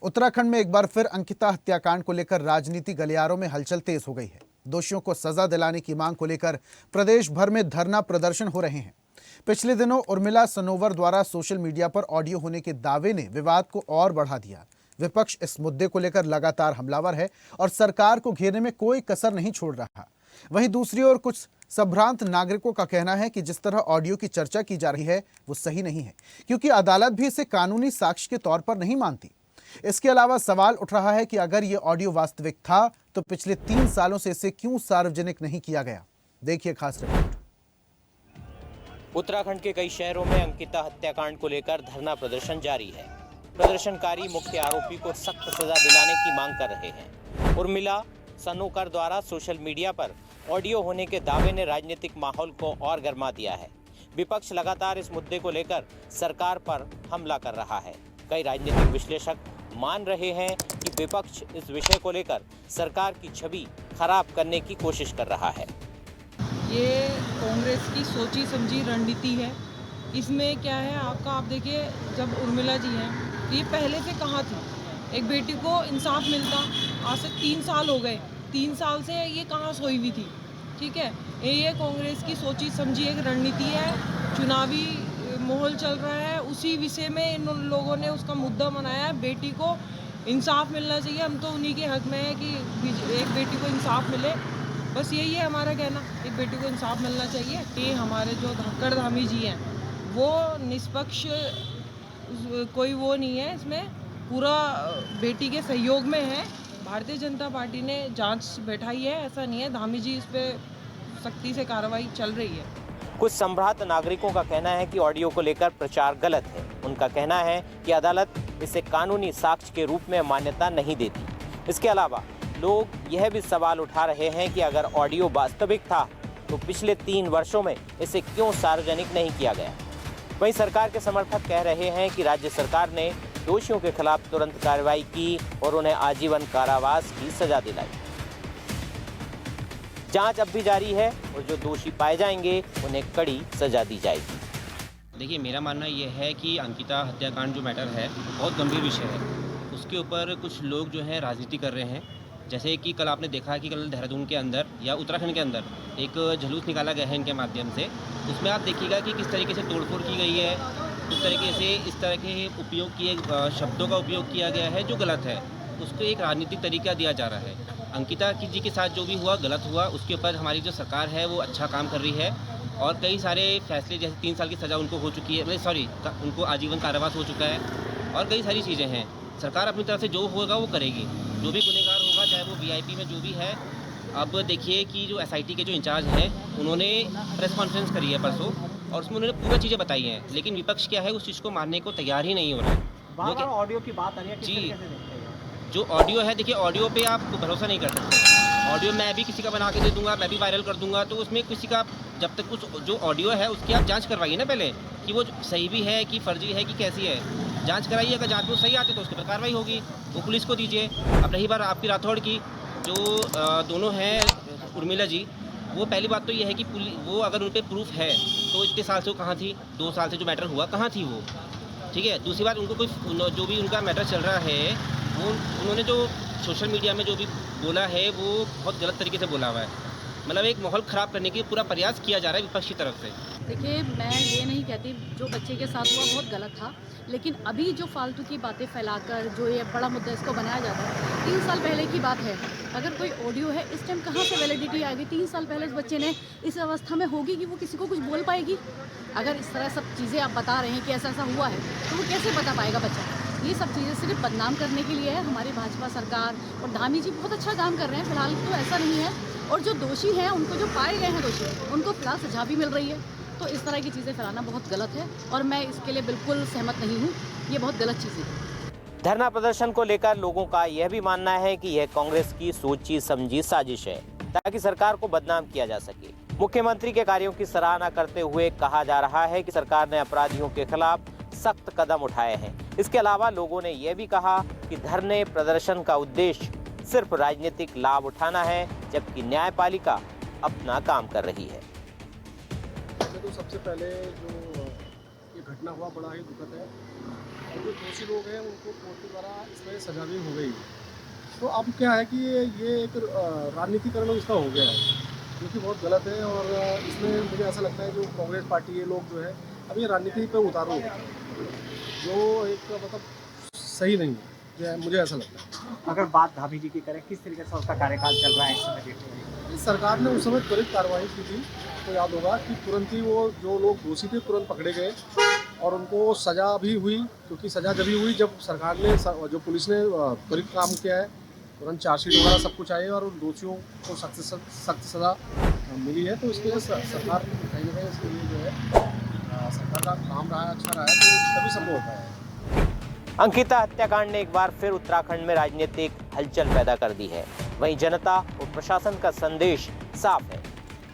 उत्तराखंड में एक बार फिर अंकिता हत्याकांड को लेकर राजनीति गलियारों में हलचल तेज हो गई है। दोषियों को सजा दिलाने की मांग को लेकर प्रदेश भर में धरना प्रदर्शन हो रहे हैं। पिछले दिनों उर्मिला सनोवर द्वारा सोशल मीडिया पर ऑडियो होने के दावे ने विवाद को और बढ़ा दिया। विपक्ष इस मुद्दे को लेकर लगातार हमलावर है और सरकार को घेरने में कोई कसर नहीं छोड़ रहा। वहीं दूसरी ओर कुछ संभ्रांत नागरिकों का कहना है कि जिस तरह ऑडियो की चर्चा की जा रही है वो सही नहीं है, क्योंकि अदालत भी इसे कानूनी साक्ष्य के तौर पर नहीं मानती। इसके अलावा सवाल उठ रहा है कि अगर ये ऑडियो वास्तविक था तो पिछले 3 सालों से इसे क्यों सार्वजनिक नहीं किया गया। देखिए खास रिपोर्ट। उत्तराखंड के कई शहरों में अंकिता हत्याकांड को लेकर धरना प्रदर्शन जारी है। प्रदर्शनकारी मुख्य आरोपी को सख्त सजा दिलाने की मांग कर रहे हैं। उर्मिला सनोकर द्वारा सोशल मीडिया पर ऑडियो होने के दावे ने राजनीतिक माहौल को और गर्मा दिया है। विपक्ष लगातार इस मुद्दे को लेकर सरकार पर हमला कर रहा है। कई राजनीतिक विश्लेषक मान रहे हैं कि विपक्ष इस विषय को लेकर सरकार की छवि खराब करने की कोशिश कर रहा है। ये कांग्रेस की सोची समझी रणनीति है। इसमें क्या है आप देखिए, जब उर्मिला जी हैं ये पहले से कहाँ थी, एक बेटी को इंसाफ मिलता, आज से 3 साल हो गए, 3 साल से ये कहाँ सोई हुई थी। ठीक है, ये कांग्रेस की सोची समझी एक रणनीति है। चुनावी माहौल चल रहा है, उसी विषय में इन लोगों ने उसका मुद्दा बनाया है। बेटी को इंसाफ मिलना चाहिए, हम तो उन्हीं के हक में है कि एक बेटी को इंसाफ मिले, बस यही है हमारा कहना। एक बेटी को इंसाफ मिलना चाहिए। ये हमारे जो धक्कड़ धामी जी हैं वो निष्पक्ष कोई वो नहीं है, इसमें पूरा बेटी के सहयोग में है। भारतीय जनता पार्टी ने जांच बैठाई है, ऐसा नहीं है। धामी जी इस पर सख्ती से कार्रवाई चल रही है। कुछ संभ्रांत नागरिकों का कहना है कि ऑडियो को लेकर प्रचार गलत है। उनका कहना है कि अदालत इसे कानूनी साक्ष्य के रूप में मान्यता नहीं देती। इसके अलावा लोग यह भी सवाल उठा रहे हैं कि अगर ऑडियो वास्तविक था तो पिछले 3 वर्षों में इसे क्यों सार्वजनिक नहीं किया गया। वहीं सरकार के समर्थक कह रहे हैं कि राज्य सरकार ने दोषियों के खिलाफ तुरंत कार्रवाई की और उन्हें आजीवन कारावास की सजा दिलाई। जांच अब भी जारी है और जो दोषी पाए जाएंगे उन्हें कड़ी सजा दी जाएगी। देखिए, मेरा मानना यह है कि अंकिता हत्याकांड जो मैटर है बहुत गंभीर विषय है। उसके ऊपर कुछ लोग जो है राजनीति कर रहे हैं। जैसे कि कल आपने देखा कि कल देहरादून के अंदर या उत्तराखंड के अंदर एक जुलूस निकाला गया है इनके माध्यम से। उसमें आप देखिएगा कि किस तरीके से तोड़फोड़ की गई है, किस तरीके से इस तरह के उपयोग किए शब्दों का उपयोग किया गया है जो गलत है। उसको एक राजनीतिक तरीका दिया जा रहा है। अंकिता जी के साथ जो भी हुआ गलत हुआ, उसके ऊपर हमारी जो सरकार है वो अच्छा काम कर रही है और कई सारे फैसले, जैसे 3 साल की सज़ा उनको हो चुकी है, उनको आजीवन कारावास हो चुका है और कई सारी चीज़ें हैं। सरकार अपनी तरफ से जो होगा वो करेगी। जो भी गुनहगार होगा, चाहे वो वीआईपी में जो भी है। अब देखिए कि जो एसआईटी के जो इंचार्ज हैं उन्होंने प्रेस कॉन्फ्रेंस करी है परसों और उसमें उन्होंने पूरी चीज़ें बताई हैं, लेकिन विपक्ष क्या है उस चीज़ को मानने को तैयार ही नहीं हो रहा है। बार ऑडियो की बात आ रही है जी, जो ऑडियो है, देखिए ऑडियो पे आप भरोसा नहीं कर सकते। ऑडियो मैं भी किसी का बना के दे दूंगा, मैं भी वायरल कर दूंगा, तो उसमें किसी का जब तक कुछ जो ऑडियो है उसकी आप जांच करवाइए ना पहले कि वो सही भी है कि फर्जी है कि कैसी है। जांच कराइए, अगर जांच में सही आते तो उसके पर कार्रवाई होगी, वो पुलिस को दीजिए। अब रही बात आपकी राठौड़ की, जो दोनों हैं उर्मिला जी, वो पहली बात तो ये है कि वो अगर उन पर प्रूफ है तो इतने साल से वो कहाँ थी, 2 साल से जो मैटर हुआ कहाँ थी वो। ठीक है, दूसरी बात, उनको कोई जो भी उनका मैटर चल रहा है वो उन्होंने जो सोशल मीडिया में जो भी बोला है वो बहुत गलत तरीके से बोला हुआ है। मतलब एक माहौल ख़राब करने की पूरा प्रयास किया जा रहा है विपक्ष की तरफ से। देखिए, मैं ये नहीं कहती जो बच्चे के साथ हुआ बहुत गलत था, लेकिन अभी जो फालतू की बातें फैलाकर जो ये बड़ा मुद्दा इसको बनाया जाता है, 3 साल पहले की बात है। अगर कोई ऑडियो है, इस टाइम कहाँ से वैलिडिटी आएगी? 3 साल पहले उस बच्चे ने इस अवस्था में होगी कि वो किसी को कुछ बोल पाएगी? अगर इस तरह सब चीज़ें आप बता रहे हैं कि ऐसा ऐसा हुआ है तो वो कैसे बता पाएगा बच्चा? ये सब चीज़ें सिर्फ बदनाम करने के लिए है। हमारी भाजपा सरकार और धामी जी बहुत अच्छा काम कर रहे हैं, फिलहाल तो ऐसा नहीं है। और जो दोषी हैं, उनको जो पाए गए हैं दोषी, उनको फिलहाल सजा भी मिल रही है। तो इस तरह की चीज़ें फैलाना बहुत गलत है और मैं इसके लिए बिल्कुल सहमत नहीं हूँ। ये बहुत गलत चीज़ है। धरना प्रदर्शन को लेकर लोगों का यह भी मानना है कि यह कांग्रेस की सोची समझी साजिश है ताकि सरकार को बदनाम किया जा सके। मुख्यमंत्री के कार्यों की सराहना करते हुए कहा जा रहा है कि सरकार ने अपराधियों के खिलाफ सख्त कदम उठाए हैं। इसके अलावा लोगों ने यह भी कहा कि धरने प्रदर्शन का उद्देश्य सिर्फ राजनीतिक लाभ उठाना है, जबकि न्यायपालिका अपना काम कर रही है। तो सबसे पहले जो ये घटना हुआ बड़ा ही दुखद है और जो दोषी लोग हैं उनको कोर्ट के द्वारा इसमें सजा भी हो गई। तो अब क्या है कि ये एक राजनीतिकरण इसका हो गया है, जो कि बहुत गलत है। और इसमें मुझे ऐसा लगता है जो कांग्रेस पार्टी ये लोग जो है अब ये राजनीति पे उतारू हो गए, जो एक मतलब सही नहीं है, जो है मुझे ऐसा लगता है। अगर बात भाभी जी की करें, किस तरीके से उसका कार्यकाल चल रहा है इस समय देखते हुए? इस सरकार ने उस समय त्वरित कार्रवाई की थी, तो याद होगा कि तुरंत ही वो जो लोग दोषी थे तुरंत पकड़े गए और उनको सज़ा भी हुई, क्योंकि सज़ा जब हुई जब सरकार ने जो पुलिस ने त्वरित काम किया है, तुरंत चार्जशीट वगैरह सब कुछ आए और उन दोषियों को सख्त सज़ा मिली है। तो इसके लिए सरकार कहीं ना कहीं इसके लिए जो है सरकार का काम रहा है, अच्छा रहा है, तो तभी संभव होता है। अंकिता हत्याकांड ने एक बार फिर उत्तराखंड में राजनीतिक हलचल पैदा कर दी है। वहीं जनता और प्रशासन का संदेश साफ है,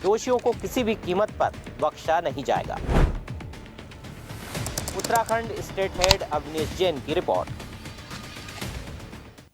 दोषियों को किसी भी कीमत पर बख्शा नहीं जाएगा। उत्तराखंड स्टेट हेड अवनीश जैन की रिपोर्ट।